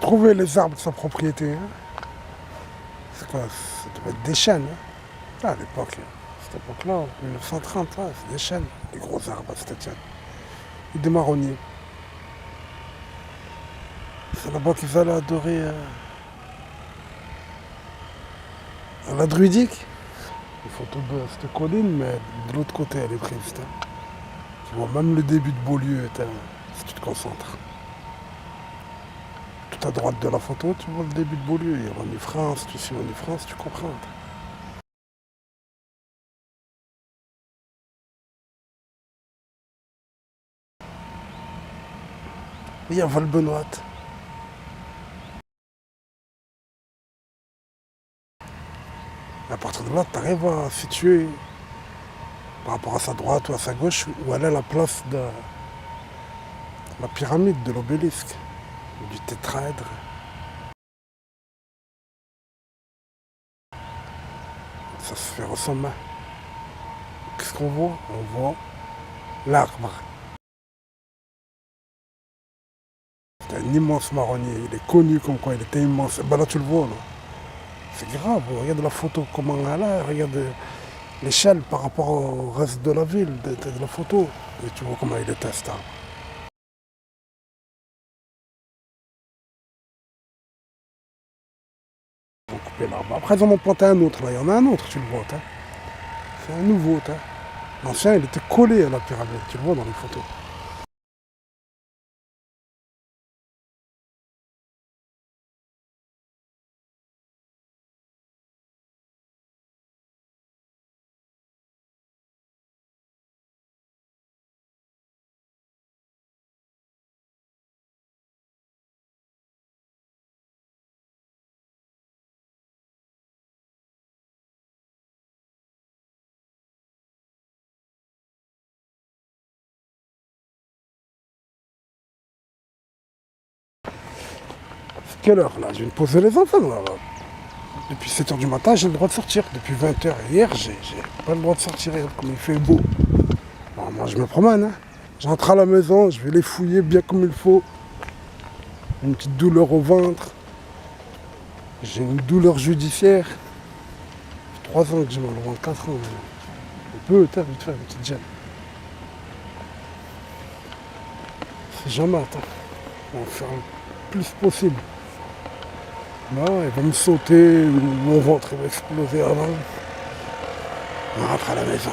trouver les arbres de sa propriété. Hein. C'est quoi? Ça doit être des chênes. Hein. Ah, à l'époque, cette époque-là, en 1930, ouais, c'est des chênes, des gros arbres à Stettin. Et des marronniers. C'est là-bas qu'ils allaient adorer à la druidique. Une photo de cette colline, mais de l'autre côté, elle est prise. Hein. Tu vois même le début de Beaulieu, si tu te concentres. Tout à droite de la photo, tu vois le début de Beaulieu. Il y a René France, tu sais René France, tu comprends. Et il y a Val-Benoît. À partir de là, tu arrives à situer par rapport à sa droite ou à sa gauche où elle est la place de la pyramide, de l'obélisque, du tétraèdre. Ça se fait ressembler. Qu'est-ce qu'on voit? On voit l'arbre. C'est un immense marronnier. Il est connu comme quoi il était immense. Et ben là, tu le vois. Là. C'est grave. Regarde la photo, comment elle est. Regarde l'échelle par rapport au reste de la ville, de la photo. Et tu vois comment il était stable. Ils ont coupé l'arbre. Après, ils en ont planté un autre. Là, il y en a un autre, tu le vois. Hein. C'est un nouveau. Hein. L'ancien, il était collé à la pyramide. Tu le vois dans les photos. C'est quelle heure là? Je viens de poser les enfants là. Depuis 7h du matin, j'ai le droit de sortir. Depuis 20h hier, j'ai pas le droit de sortir comme il fait beau. Bon, moi, je me promène. Hein. J'entre à la maison, je vais les fouiller bien comme il faut. Une petite douleur au ventre. J'ai une douleur judiciaire. Ça fait 3 ans que j'ai mal au ventre, 4 ans. On peut, t'as vite faire une petite gêne. C'est jamais, attends. On va faire le plus possible. Non, il va me sauter, mon ventre va exploser avant. On rentre à la maison.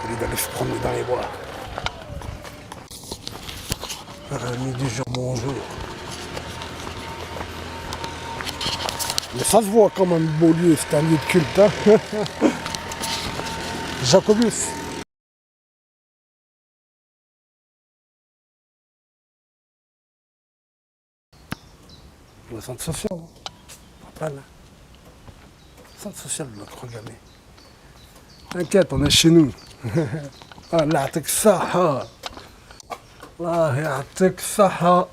Au lieu d'aller se promener dans les bois. Midi, jour, bonjour. Mais ça se voit quand même, Beaulieu, c'est un lieu de culte. Hein. Jacobus. Le centre social. Hein. Rappelle. Centre social de la Croix-Gammée. T'inquiète, on est chez nous. Ah, là, t'es que ça. Là, t'es que ça.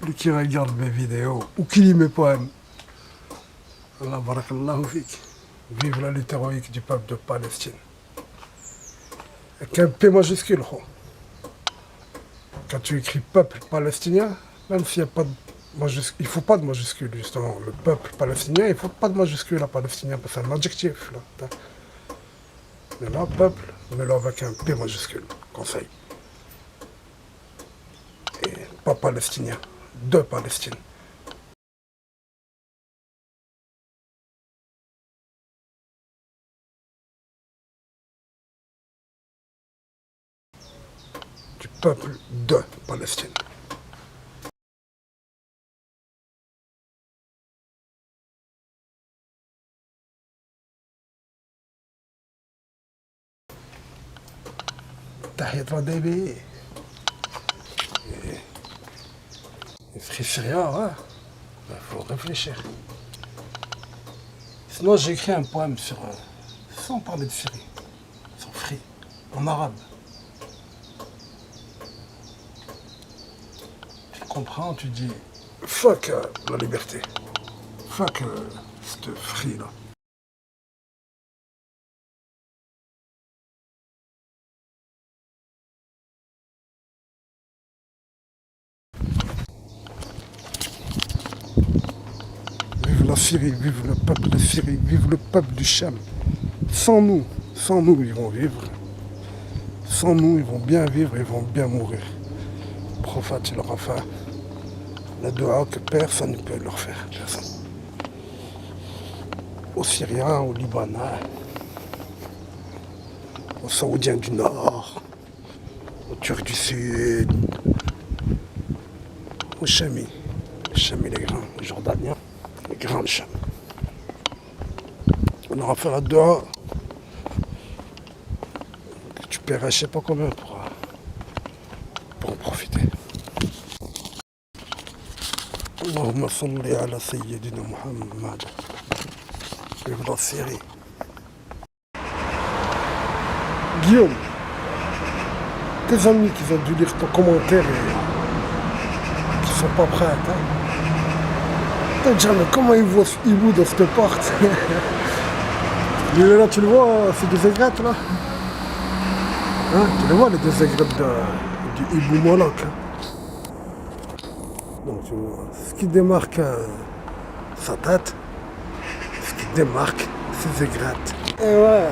Lui qui regarde mes vidéos ou qui lit mes poèmes. Allah barakallahu fik. Vive la lutte héroïque du peuple de Palestine. Avec un P majuscule. Quand tu écris peuple palestinien, même s'il n'y a pas de majuscule, il ne faut pas de majuscule justement. Le peuple palestinien, il ne faut pas de majuscule à palestinien parce que c'est un adjectif. Là. Mais là, peuple, mets-le avec un P majuscule. Conseil. Et pas palestinien. De Palestine. Du peuple de Palestine. Tahiyat wa Déby. Free Syria, ouais. Il faut réfléchir. Sinon, j'ai écrit un poème sur. Sans parler de Syrie. Sur Free. En arabe. Tu comprends, tu dis. Fuck la liberté. Fuck cette Free là. la Syrie, vive le peuple de Syrie, vive le peuple du Cham. Sans nous, ils vont vivre. Sans nous, ils vont bien vivre, ils vont bien mourir. Le prophète, il leur a fait la dua que personne ne peut leur faire. Personne. Aux Syriens, aux Libanais, aux Saoudiens du Nord, aux Turcs du Sud, aux Chamis. Les Chamis, les grands, les Jordaniens, les grands Cham. On aura fait la dua que tu paierais je sais pas combien pour en profiter. Allahumma salli ala Sayyidina Muhammad. Vive la Syrie. Guillaume, tes amis qui ont dû lire ton commentaire et qui sont pas prêts, hein? T'as dit, mais comment ils vont dans cette porte? Là, tu le vois, c'est des aigrettes là. Hein, tu le vois, les deux aigrettes du hibou Moloch. Hein. Donc, tu vois, ce qui démarque sa tête, ce qui démarque ses aigrettes. Et ouais,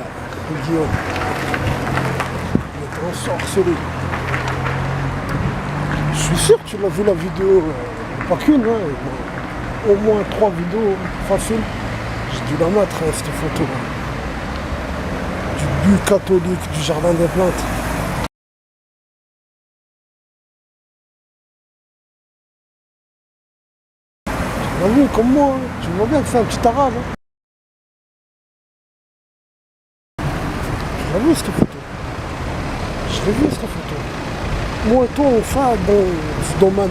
Guillaume. Ensorcelé. Je suis sûr que tu l'as vu la vidéo, pas qu'une, hein, au moins 3 vidéos faciles. J'ai dû la mettre, hein, cette photo. Du but catholique du jardin des plantes. Tu l'as vu comme moi, hein. Tu vois bien que c'est un petit arabe. Hein. Tu l'as vu cette photo? Je l'ai vu cette photo. Moi et toi, on fait dans ce domaine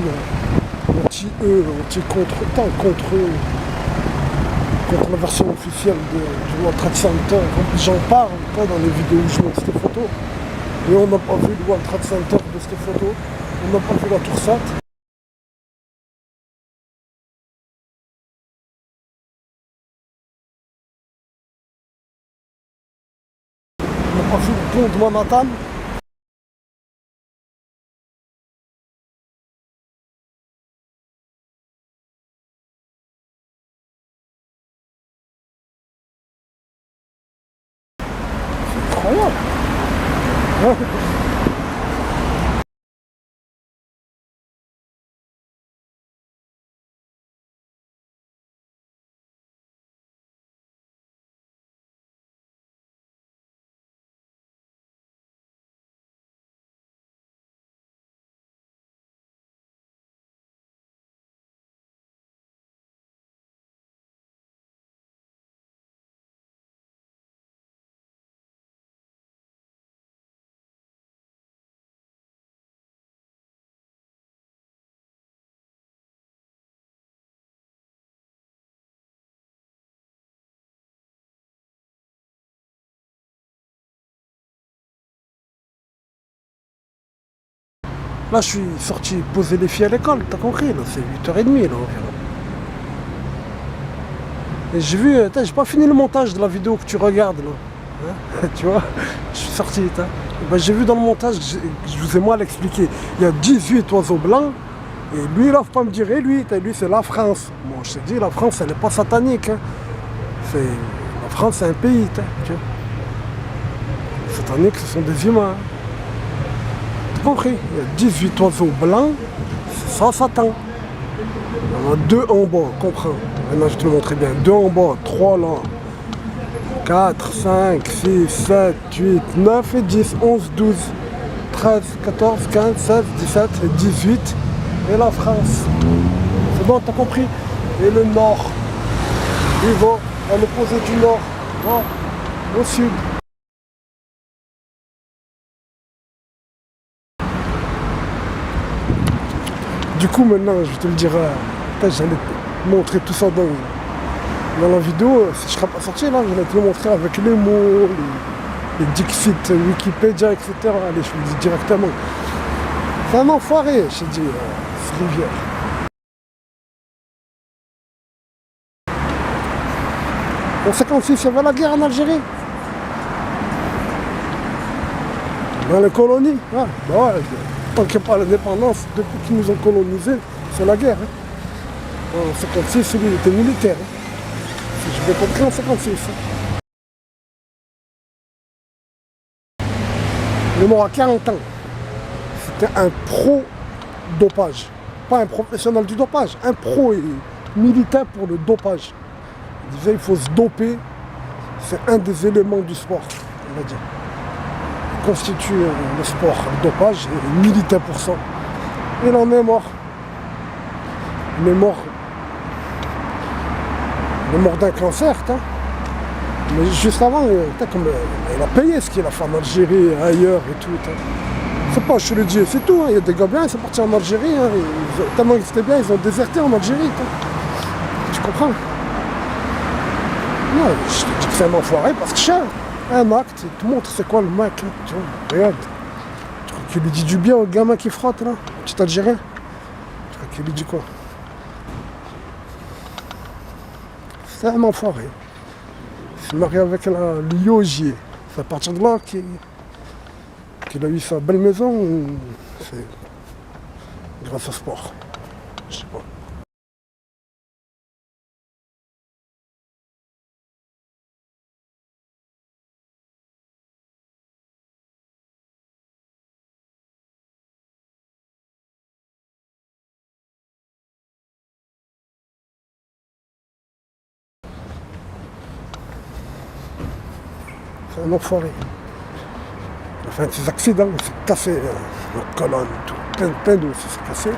contre la version officielle du World Trade Center. J'en parle pas dans les vidéos où je montre cette photo. Et on n'a pas vu le World Trade Center de cette photo. On n'a pas vu la tour 7. On n'a pas vu le pont de Manhattan. Incroyable. Ouais. Là, je suis sorti poser les filles à l'école, t'as compris, là, c'est 8h30 là environ. Et j'ai vu, j'ai pas fini le montage de la vidéo que tu regardes là. Hein. Tu vois, je suis sorti, ben, j'ai vu dans le montage, je vous ai mal expliqué, il y a 18 oiseaux blancs, et lui, il ne faut pas me dire, et lui c'est la France. Bon, je te dis, la France, elle n'est pas satanique. Hein. La France, c'est un pays, tu vois. Les sataniques, ce sont des humains. Compris, il y a 18 oiseaux blancs, c'est ça Satan. Il y en a 2 en bas, comprends. Maintenant je te le montrer bien. 2 en bas, 3 là, 4, 5, 6, 7, 8, 9 et 10, 11, 12, 13, 14, 15, 16, 17 et 18. Et la France. C'est bon, t'as compris? Et le nord. Il va à l'opposé du nord, au sud. Du coup, maintenant, je vais te le dire, j'allais te montrer tout ça dans la vidéo. Si je ne serais pas sorti, là, j'allais te le montrer avec les mots, les Dixit, Wikipédia, etc. Allez, je vous le dis directement. C'est un enfoiré, je te dis, ce rivière. En 56, il y avait la guerre en Algérie. Dans les colonies, ouais, bah ouais. Tant qu'il n'y a pas l'indépendance, depuis qu'ils nous ont colonisés, c'est la guerre. Hein. En 56, lui, il était militaire. Hein. Si j'ai bien compris, en 56. Il est mort à 40 ans. C'était un pro-dopage. Pas un professionnel du dopage, un pro et militant pour le dopage. Il disait il faut se doper, c'est un des éléments du sport, on va dire. Il constitue le sport, le dopage, et il militait pour ça. Il en est mort. Il est mort d'un cancer, mais juste avant, il a payé ce qu'il a fait en Algérie, ailleurs et tout. C'est pas je le dis, c'est tout. Il y a des gars bien, ils sont partis en Algérie. Tellement qu'ils étaient bien, ils ont déserté en Algérie. Tu comprends? Non, je te dis que c'est un enfoiré parce que cher. Un acte, il te montre c'est quoi le mec. Tu vois, regarde. Tu crois qu'il lui dit du bien au gamin qui frotte là? Petit Algérien? Tu crois qu'il lui dit quoi? C'est un enfoiré. Il s'est marié avec le Yogier. C'est à partir de là qu'il a eu sa belle maison, c'est grâce au sport. Je sais pas. C'est un enfoiré. Il a fait un de ces accidents, il s'est cassé la colonne, tout. Plein d'os, il s'est cassé.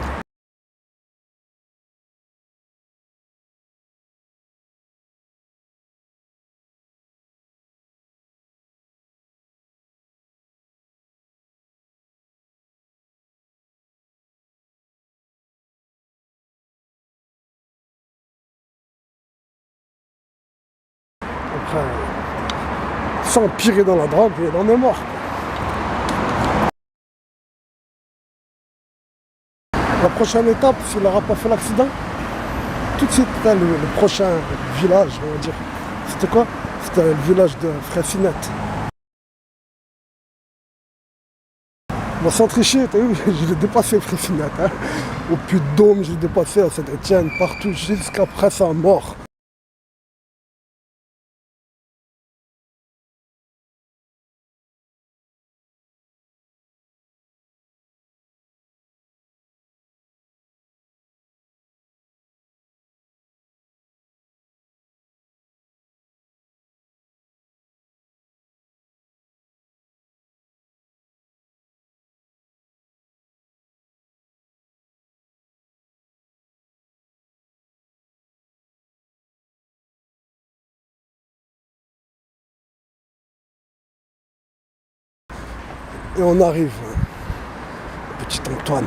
Après, sans empirer dans la drogue, et il en est mort. La prochaine étape, s'il n'aura pas fait l'accident, tout de suite, le prochain village, on va dire. C'était quoi? C'était le village de Fraisinette. Moi, sans tricher, t'as vu, je l'ai dépassé Fraisinette. Au Puy-de-Dôme, je l'ai dépassé à Saint-Étienne, partout, jusqu'après sa mort. Et on arrive, petit Antoine.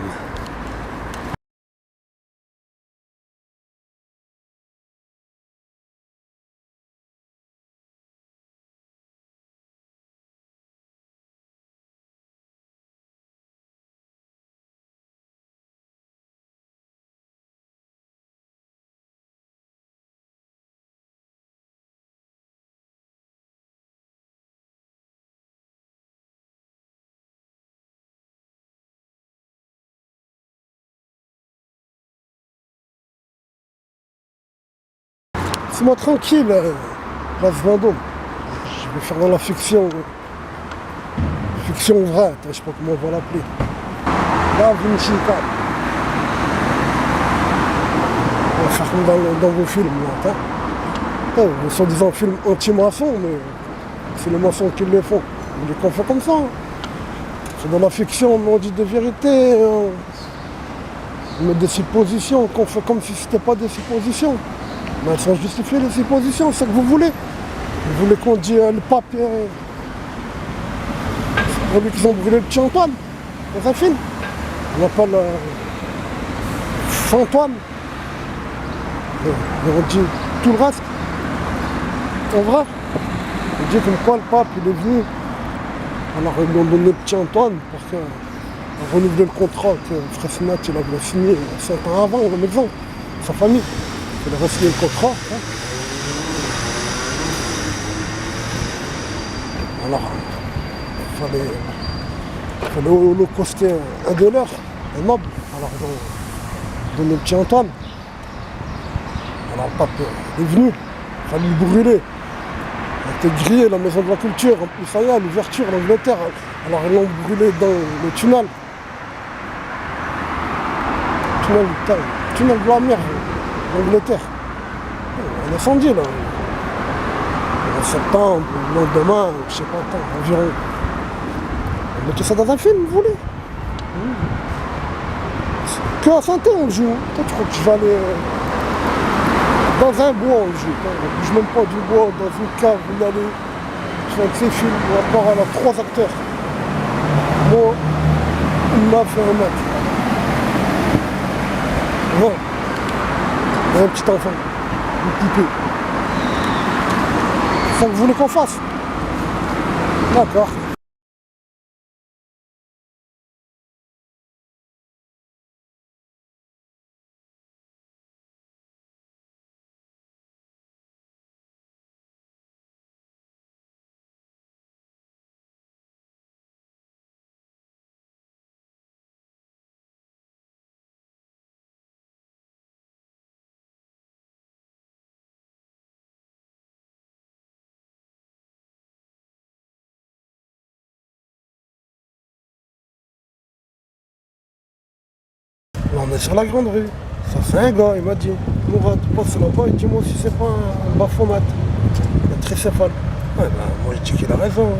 C'est-moi tranquille, place Vendôme. Je vais faire dans la fiction. Fiction vraie, je sais pas comment on va l'appeler. Là, Vinci Cap. On va faire comme dans vos films, là. Soi-disant film anti-maçon, mais c'est les maçons qui le font. On les fait comme ça. C'est dans la fiction, on dit des vérités, on met des suppositions, qu'on fait comme si c'était pas des suppositions. Mais elles sont justifiées les suppositions, c'est ce que vous voulez. Vous voulez qu'on dise le pape, c'est pour lui qu'ils ont brûlé le petit Antoine dans un film. On l'appelle Antoine. Et on dit tout le reste. En vrai, on dit comme quoi le pape il est venu. Alors ils lui ont donné le petit Antoine parce qu'il a renouvelé le contrat que Fraisinette il avait signé 5 ans avant, la maison, sa famille. Il a re-signé le contrat. Alors, il fallait holocauster un de leurs, un noble. Alors ils ont donné le petit Antoine. Alors le pape est venu. fallu le brûler. Elle était grillée, la maison de la culture. En plus, ça y est, l'ouverture en Angleterre. Alors ils l'ont brûlé dans le tunnel. Tunnel de la mer, l'Angleterre. Un incendie là. En septembre, le lendemain, je sais pas quand, environ. On mettait ça dans un film, vous voulez? Que à Saint-Étienne on le joue. Toi, tu crois que je vais aller dans un bois, on le joue. On bouge même pas du bois, dans une cave, on allait faire ces films, on va part à 3 acteurs. Moi, une meuf et un mec. Ouais. Et un petit enfant, une poupée. C'est ça que vous voulez qu'on fasse? D'accord. Là, on est sur la grande rue. Ça c'est un gars, il m'a dit, Mourad, passe là-bas et dis-moi si c'est pas un baphomet, un tricéphale. Ouais, ben, moi je dis qu'il a raison.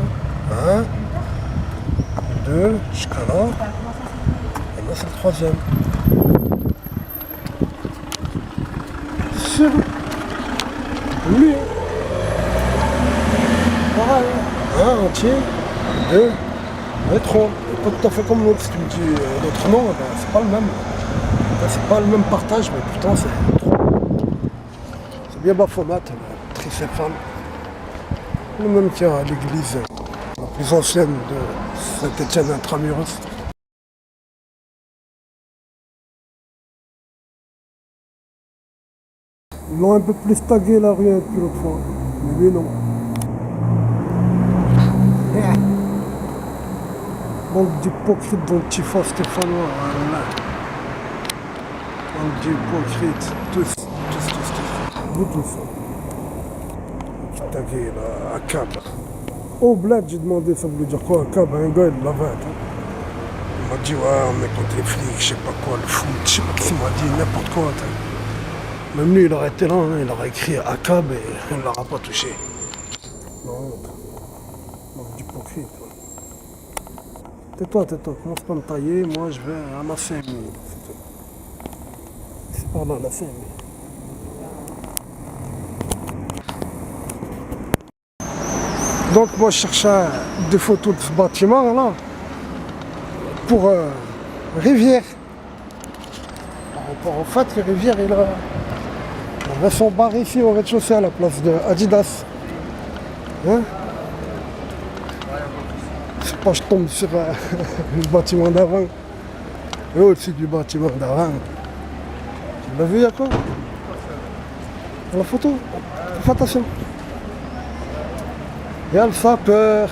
Hein. 2, jusqu'à là. Et là c'est le troisième. Sûr. Lui. Pareil. Un entier. 2. Et 3. Pas tout à fait comme l'autre. Si tu me dis l'autre nom, ben, c'est pas le même. Ben, c'est pas le même partage, mais pourtant c'est 3. C'est bien baphomet, le tricéphale. Le même qu'il y a à l'église la plus ancienne de Saint-Étienne intramuros. Ils l'ont un peu plus tagué la rue que l'autre fois. Mais lui non. Bande d'hypocrites dont petit faux Stéphanois. Voilà. Bande d'hypocrites. Tous. Vous tous. Qui tagué là, à cab. Au bled, j'ai demandé ça voulait dire quoi un cab, un gars il l'avait. Il m'a dit ouais on est contre les flics, je sais pas quoi, le foot, je sais pas qui m'a dit, n'importe quoi. Même lui il aurait été là, hein, il aurait écrit à cab et il ne l'aura pas touché. Non, manque d'hypocrite. Tais-toi, commence pas à me tailler, moi je vais à la CMI. C'est par là la CMI. Donc moi je cherchais des photos de ce bâtiment là pour Rivière. En fait, Rivière il avait son bar ici au rez-de-chaussée à la place de Adidas. Hein? C'est pas je tombe sur le bâtiment d'avant. Et au-dessus du bâtiment d'avant. Tu l'as vu, il y a quoi? La photo. Fais attention. Il y a le sapeur.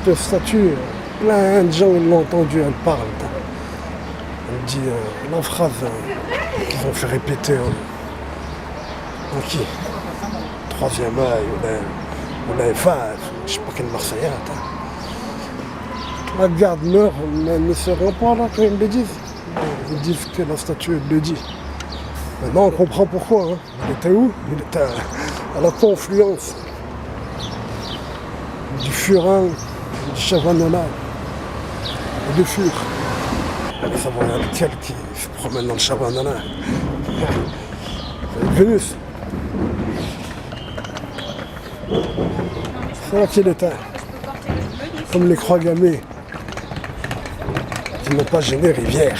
Cette statue, plein de gens l'ont entendu, elle parle. Elle dit la phrase qu'ils ont fait répéter en qui? Troisième œil, ou la F1, je sais pas quelle Marseillaise. La garde meurt, mais ne se rend pas là quand ils le disent. Ils disent que la statue le dit. Maintenant on comprend pourquoi. Hein. Il était où? Il était à la confluence du Furin, du Chavanona et du Fur. Allez savoir lequel qui se promène dans le Chavanona. C'est Vénus. C'est là qu'il était. Comme les croix gammées qui n'ont pas gêné Rivière.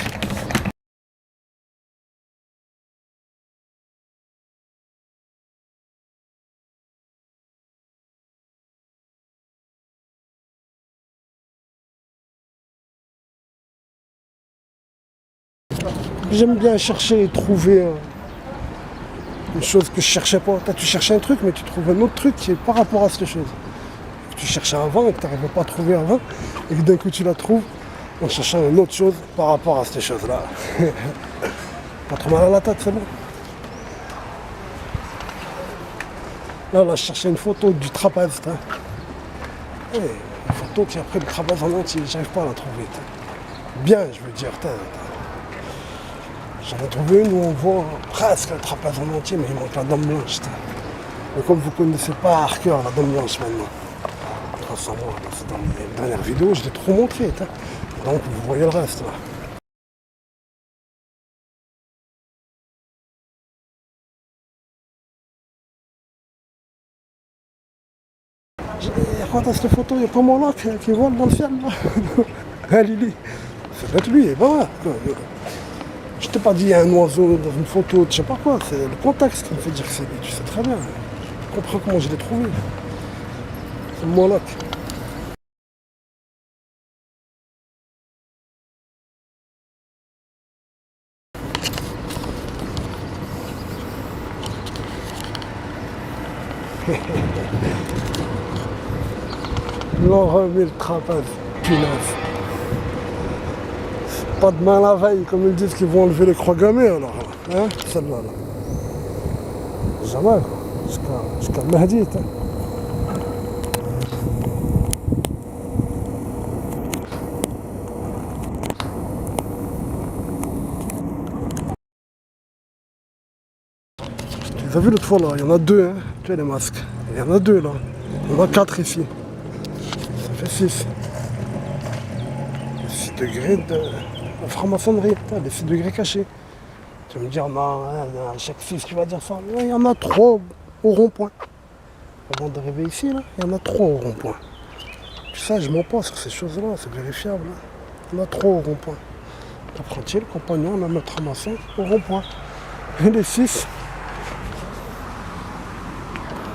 J'aime bien chercher et trouver une chose que je cherchais pas. Toi, tu cherchais un truc, mais tu trouves un autre truc qui est par rapport à cette chose. Que tu cherchais avant et que tu n'arrivais pas à trouver avant, et que d'un coup tu la trouves en cherchant une autre chose par rapport à cette chose-là. Pas trop mal à la tête, c'est bon. Là, je cherchais une photo du trapèze. Une photo qui a pris le trapèze en entier, j'arrive pas à la trouver. Bien, je veux dire. J'en ai trouvé une où on voit presque le trapèze en entier, mais il manque la dame blanche. Mais comme vous ne connaissez pas par cœur la dame blanche maintenant, grâce à moi, dans les dernières vidéos, je l'ai trop montré. Donc vous voyez le reste. Là. Regarde cette photo, il y a pas mon lac qui vole dans le ciel là. Ah Lily, ça doit être lui, et voilà. Je t'ai pas dit il y a un oiseau dans une photo, je sais pas quoi, c'est le contexte qui me fait dire que c'est lui, tu sais très bien. Je comprends comment je l'ai trouvé. C'est mon lac. Ils l'ont remis le trapèze, punaise. Pas demain la veille, comme ils disent qu'ils vont enlever les croix gammées alors. Hein, celle-là. Là. Jamais quoi. Jusqu'à le Mahdi. Tu les as vus l'autre fois là, il y en a deux, hein. Tu vois les masques. Il y en a deux là. Il y en a 4 ici. Ça fait 6. 6 degrés de franc-maçonnerie, les 6 degrés cachés. Tu vas me dire, non, à chaque 6 qui va dire ça. Il y en a 3 au rond-point. Avant d'arriver ici, là, il y en a 3 au rond-point. Puis ça, je mens pas sur ces choses-là, c'est vérifiable. Hein. Il y en a 3 au rond-point. L'apprenti, le compagnon, la maître maçon au rond-point. Et les 6,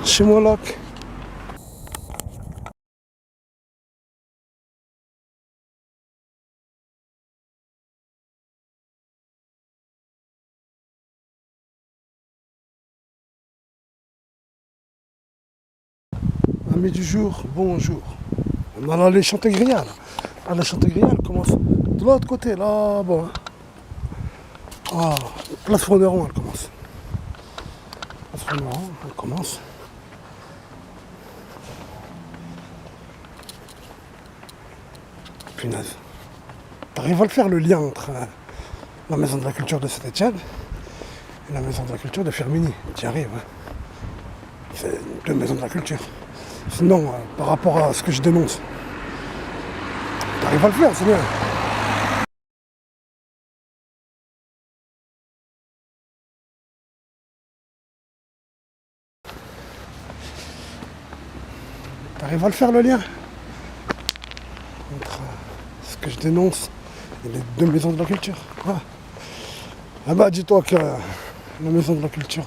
chez moi là. Amis du jour, bonjour. On a l'allée Chantegria. L'allée Chantegria, elle commence de l'autre côté, là-bas. Ah, place Fronderon, elle commence. Place Fronderon, elle commence. Punaise. T'arrives à le faire le lien entre la maison de la culture de Saint-Etienne et la maison de la culture de Firminy. Tu y arrives. Hein. C'est deux maisons de la culture. Sinon, par rapport à ce que je dénonce, t'arrives à le faire, c'est bien. T'arrives à le faire le lien entre ce que je dénonce et les deux maisons de la culture. Voilà. Ah bah dis-toi que la maison de la culture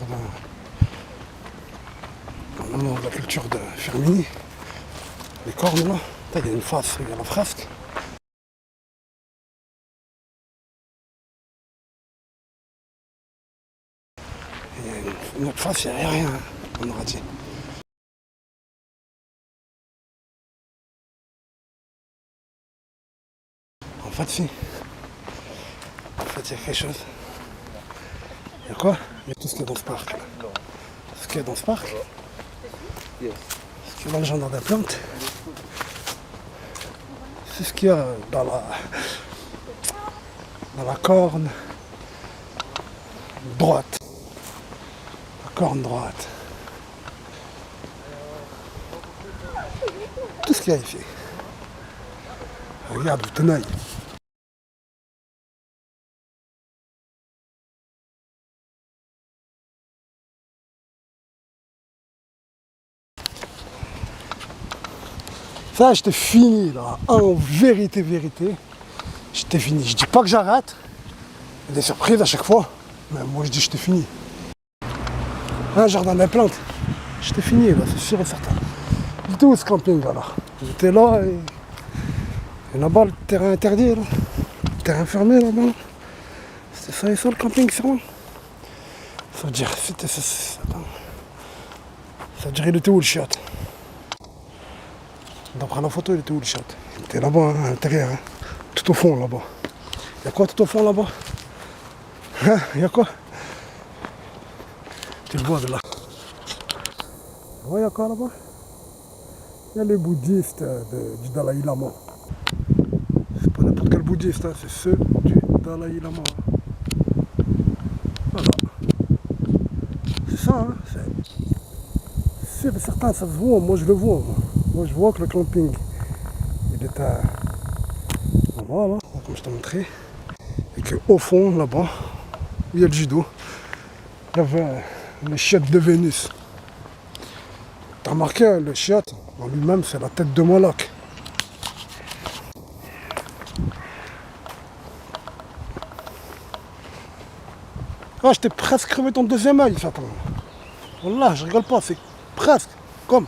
de Firminy, les cornes là, il y a une face, il y a la fresque. Il y a une autre face, il n'y a rien, on aura dit. En fait, si. En fait, il y a quelque chose. Il y a quoi? Il y a tout ce qu'il y a dans ce parc. Là. Ce qu'il y a dans ce parc. Ce qu'il y a dans le jardin des plantes. C'est ce qu'il y a dans la corne droite. La corne droite. Tout ce qu'il y a ici. Regarde, vous tenaille. Ça, j'étais fini là. En vérité, j'étais fini. Je dis pas que j'arrête. Il y a des surprises à chaque fois. Mais moi, je dis j'étais fini. Un jardin des plantes. J'étais fini là, c'est sûr et certain. J'étais où ce camping là? J'étais là et là-bas, le terrain interdit là. Le terrain fermé là-bas. C'est ça le camping, c'est bon. Ça veut dire, ça dirait il était où le chiotte? D'après la photo, il était où le chiotte? Il était là-bas, hein, à l'intérieur, hein. Tout au fond là-bas. Y'a quoi tout au fond là-bas? Hein? Y'a quoi? Tu le vois de là. Ouais, y'a quoi là-bas? Y'a les bouddhistes du Dalai Lama. C'est pas n'importe quel bouddhiste, hein, c'est ceux du Dalai Lama. Voilà. C'est ça, hein. C'est certain, ça se voit, moi je le vois. Moi je vois que le camping, il est à... Voilà, comme je t'ai montré. Et qu'au fond, là-bas, il y a le judo. Il y avait les chiottes de Vénus. T'as remarqué, le chiotte, en lui-même, c'est la tête de Moloch. Ah, je t'ai presque crevé ton deuxième œil, Satan. Wallah, je rigole pas, c'est presque comme.